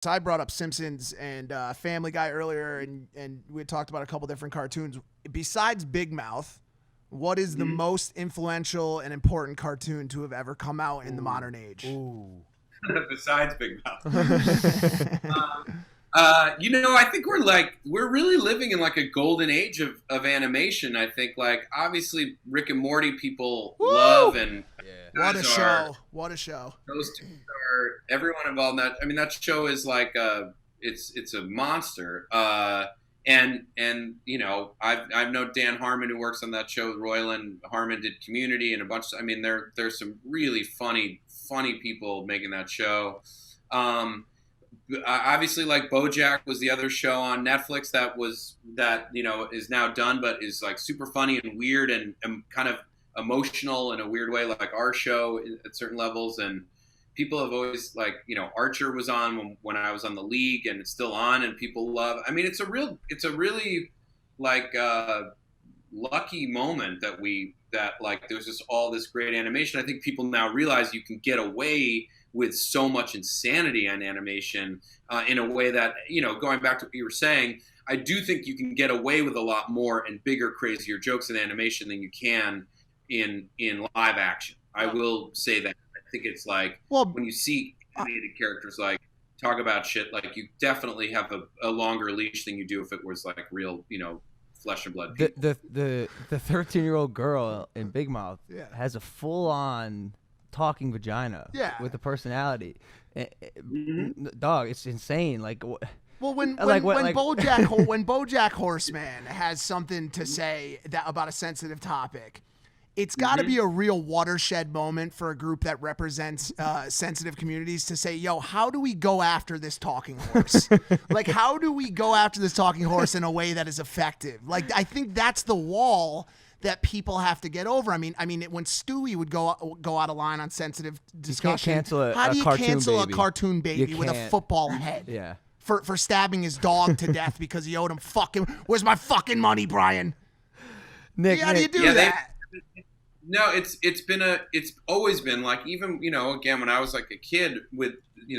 So I brought up Simpsons and Family Guy earlier, and we had talked about a couple different cartoons. Besides Big Mouth, what is the most influential and important cartoon to have ever come out in the modern age? Besides Big Mouth. I think we're really living in like a golden age of animation. I think like obviously Rick and Morty people love and what a show. What a show. Those two are everyone involved in that. I mean, that show is like it's a monster. And I've known Dan Harmon who works on that show. Royland Harmon did Community and a bunch of, I mean, there's some really funny people making that show. Obviously, like BoJack was the other show on Netflix that is now done, but is like super funny and weird and kind of emotional in a weird way, like our show at certain levels. And people have always Archer was on when I was on the League, and it's still on, and people love. I mean, it's a really like lucky moment that there's just all this great animation. I think people now realize you can get away with so much insanity on animation in a way that, going back to what you were saying, I do think you can get away with a lot more and bigger, crazier jokes in animation than you can in live action. I will say that. I think it's like when you see animated characters like talk about shit, like you definitely have a longer leash than you do if it was like real, flesh and blood people. The 13-year-old girl in Big Mouth has a full-on talking vagina with a personality. Dog, it's insane. Like, well, when BoJack Horseman has something to say about a sensitive topic, it's got to be a real watershed moment for a group that represents sensitive communities to say, yo, how do we go after this talking horse? Like, how do we go after this talking horse in a way that is effective? Like, I think that's the wall that people have to get over. I mean, when Stewie would go out of line on sensitive discussion, how do you cancel a cartoon baby with a football head? Yeah. For stabbing his dog to death because he owed him where's my fucking money, Brian? Nick, how do you do that? No, it's always been like, even, again, when I was like a kid with,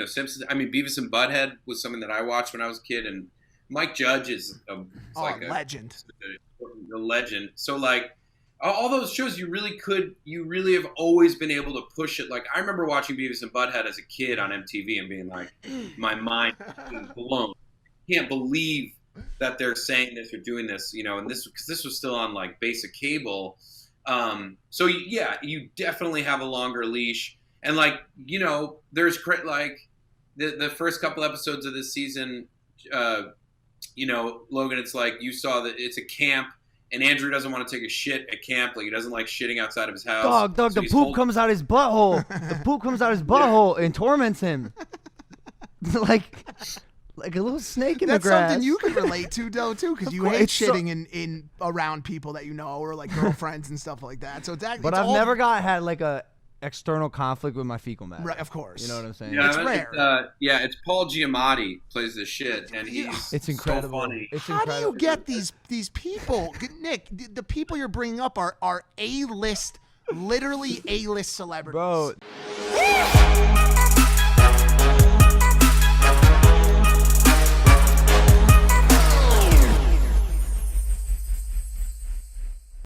Simpsons, I mean, Beavis and Butthead was something that I watched when I was a kid, and Mike Judge is a legend. A legend. So like all those shows, you really have always been able to push it. Like I remember watching Beavis and Butthead as a kid on MTV and being like, my mind is being blown. I can't believe that they're saying this or doing this, and because this was still on like basic cable. So yeah, you definitely have a longer leash, and like, there's like the first couple episodes of this season, Logan, it's like you saw that it's a camp, and Andrew doesn't want to take a shit at camp. Like he doesn't like shitting outside of his house. Dog, the poop comes out his butthole. The poop comes out his butthole and torments him. like a little snake in the grass. That's something you can relate to, though, too, because you hate shitting in around people that you know, or like girlfriends and stuff like that. So but I've never had like a external conflict with my fecal matter. Right, of course. You know what I'm saying? Yeah, it's rare. It's Paul Giamatti plays this shit, and it's incredible. So funny. How do you get these people, Nick? The people you're bringing up are A-list, literally A-list celebrities. Bro.